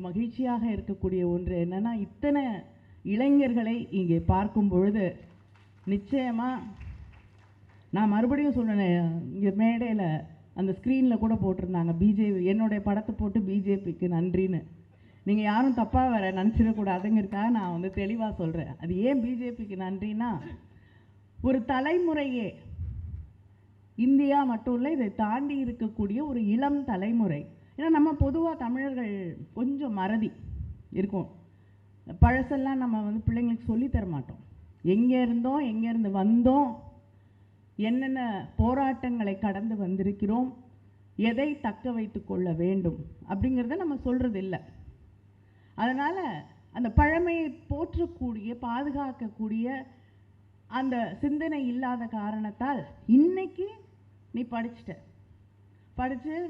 மகிழ்ச்சியாக இருக்கக்கூடிய ஒன்று என்னென்னா, இத்தனை இளைஞர்களை இங்கே பார்க்கும் பொழுது நிச்சயமாக நான் மறுபடியும் சொன்னேன், இங்கே மேடையில் அந்த ஸ்க்ரீனில் கூட போட்டிருந்தாங்க பிஜேபி, என்னுடைய படத்தை போட்டு பிஜேபிக்கு நன்றின்னு. நீங்கள் யாரும் தப்பாக வேறு நினச்சிடக்கூடாதுங்கிறதுக்காக நான் வந்து தெளிவாக சொல்கிறேன். அது ஏன் பிஜேபிக்கு நன்றினா, ஒரு தலைமுறையே இந்தியா மட்டும் இல்லை, இதை தாண்டி இருக்கக்கூடிய ஒரு இளம் தலைமுறை. ஏன்னா நம்ம பொதுவாக தமிழர்கள் கொஞ்சம் மறதி இருக்கும். பழசெல்லாம் நம்ம வந்து பிள்ளைங்களுக்கு சொல்லித்தர மாட்டோம். எங்கே இருந்தோம், எங்கேருந்து வந்தோம், என்னென்ன போராட்டங்களை கடந்து வந்திருக்கிறோம், எதை தக்க வைத்து கொள்ள வேண்டும் அப்படிங்கிறத நம்ம சொல்கிறது இல்லை. அதனால் அந்த பழமையை போற்றக்கூடிய பாதுகாக்கக்கூடிய அந்த சிந்தனை இல்லாத காரணத்தால் இன்னைக்கு நீ படித்து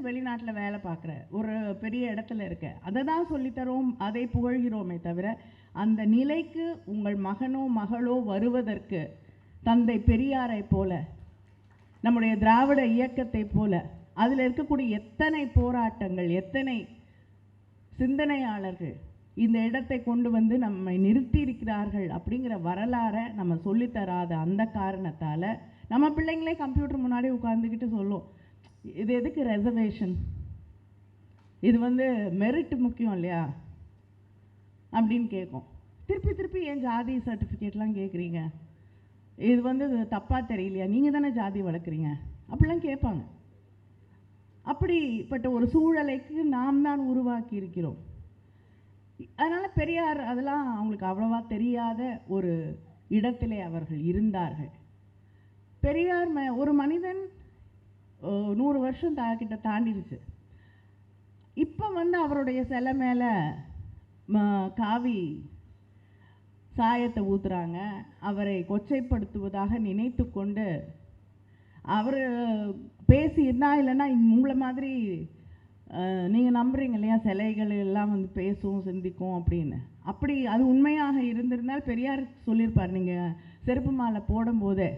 வெளிநாட்டில் வேலை பார்க்குற, ஒரு பெரிய இடத்துல இருக்க, அதை தான் சொல்லித்தரோம், அதை புகழ்கிறோமே தவிர அந்த நிலைக்கு உங்கள் மகனோ மகளோ வருவதற்கு தந்தை பெரியாரை போல, நம்முடைய திராவிட இயக்கத்தை போல அதில் இருக்கக்கூடிய எத்தனை போராட்டங்கள், எத்தனை சிந்தனையாளர்கள் இந்த இடத்தை கொண்டு வந்து நம்மை நிறுத்தி இருக்கிறார்கள் அப்படிங்கிற வரலாறை நம்ம சொல்லித்தராத அந்த காரணத்தால் நம்ம பிள்ளைங்களே கம்ப்யூட்டர் முன்னாடி உட்காந்துக்கிட்டு சொல்லும், இது எதுக்கு ரெசர்வேஷன், இது வந்து மெரிட் முக்கியம் இல்லையா அப்படின்னு கேட்கும். திருப்பி ஏன் ஜாதி சர்டிஃபிகேட்லாம் கேட்குறீங்க, இது வந்து தப்பாக தெரியலையா, நீங்கள் தானே ஜாதி வளர்க்குறீங்க அப்படிலாம் கேட்பாங்க. அப்படிப்பட்ட ஒரு சூழலைக்கு நாம் தான் உருவாக்கி இருக்கிறோம். அதனால் பெரியார் அதெல்லாம் அவங்களுக்கு அவ்வளவா தெரியாத ஒரு இடத்திலே அவர்கள் இருந்தார்கள். பெரியார் ஒரு மனிதன் 100 வருஷம் கிட்ட தாண்டிடுச்சு. இப்போ வந்து அவருடைய சிலை மேலே காவி சாயத்தை ஊற்றுறாங்க, அவரை கொச்சைப்படுத்துவதாக நினைத்து கொண்டு அவர் பேசியிருந்தா, இல்லைன்னா உங்களை மாதிரி நீங்கள் நம்புறீங்க இல்லையா, சிலைகள் எல்லாம் வந்து பேசும் சிந்திக்கும் அப்படின்னு. அப்படி அது உண்மையாக இருந்திருந்தால் பெரியார் சொல்லியிருப்பார், நீங்கள் செருப்பு மாலை போடும்போதே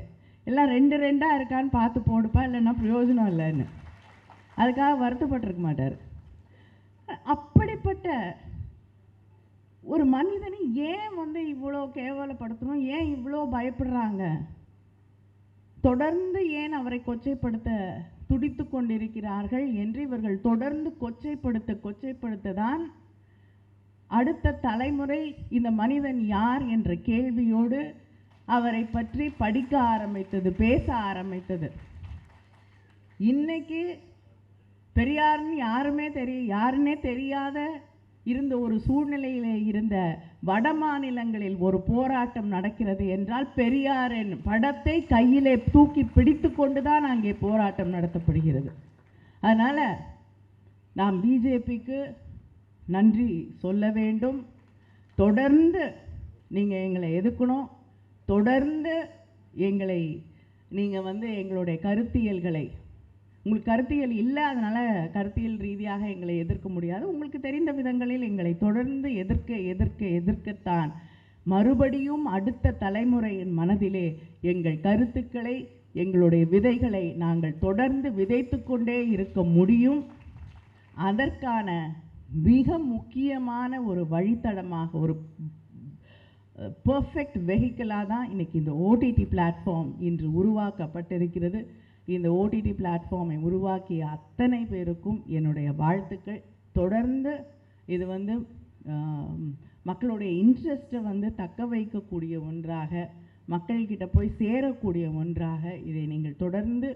எல்லாம் 2 இருக்கான்னு பார்த்து போடுப்பா, இல்லைன்னா பிரயோஜனம் இல்லைன்னு. அதுக்காக வருத்தப்பட்டிருக்க மாட்டார். அப்படிப்பட்ட ஒரு மனிதனை ஏன் வந்து இவ்வளோ கேவலப்படுத்தணும், ஏன் இவ்வளோ பயப்படுறாங்க, தொடர்ந்து ஏன் அவரை கொச்சைப்படுத்த துடித்து கொண்டிருக்கிறார்கள் என்று இவர்கள் தொடர்ந்து கொச்சைப்படுத்த தான் அடுத்த தலைமுறை இந்த மனிதன் யார் என்ற கேள்வியோடு அவரை பற்றி படிக்க ஆரம்பித்தது, பேச ஆரம்பித்தது. இன்னைக்கு பெரியார்னு யாருன்னே தெரியாத இருந்த ஒரு சூழ்நிலையிலே இருந்த வட மாநிலங்களில் ஒரு போராட்டம் நடக்கிறது என்றால் பெரியாரின் படத்தை கையிலே தூக்கி பிடித்து கொண்டுதான் அங்கே போராட்டம் நடத்தப்படுகிறது. அதனால் நாம் பிஜேபிக்கு நன்றி சொல்ல வேண்டும். தொடர்ந்து நீங்கள் எங்களை எதிர்க்கணும், தொடர்ந்து நீங்கள் வந்து எங்களுடைய கருத்தியல்களை, உங்களுக்கு கருத்தியல் இல்லை, அதனால் கருத்தியல் ரீதியாக எங்களை எதிர்க்க முடியாது, உங்களுக்கு தெரிந்த விதங்களில் எங்களை தொடர்ந்து எதிர்க்கத்தான் மறுபடியும் அடுத்த தலைமுறையின் மனதிலே எங்கள் கருத்துக்களை, எங்களுடைய விதைகளை நாங்கள் தொடர்ந்து விதைத்து கொண்டே இருக்க முடியும். அதற்கான மிக முக்கியமான ஒரு வழித்தடமாக, ஒரு பர்ஃபெக்ட் வெஹிக்கிளாக தான் இன்றைக்கி இந்த ஓடிடி பிளாட்ஃபார்ம் இன்று உருவாக்கப்பட்டிருக்கிறது. இந்த ஓடிடி பிளாட்ஃபார்மை உருவாக்கிய அத்தனை பேருக்கும் என்னுடைய வாழ்த்துக்கள். தொடர்ந்து இது வந்து மக்களுடைய இன்ட்ரெஸ்ட்டை வந்து தக்க வைக்கக்கூடிய ஒன்றாக, மக்கள்கிட்ட போய் சேரக்கூடிய ஒன்றாக இதை நீங்கள் தொடர்ந்து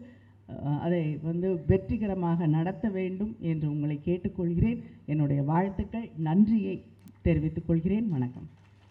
அதை வந்து வெற்றிகரமாக நடத்த வேண்டும் என்று உங்களை கேட்டுக்கொள்கிறேன். என்னுடைய வாழ்த்துக்கள், நன்றியை தெரிவித்துக் கொள்கிறேன். வணக்கம்.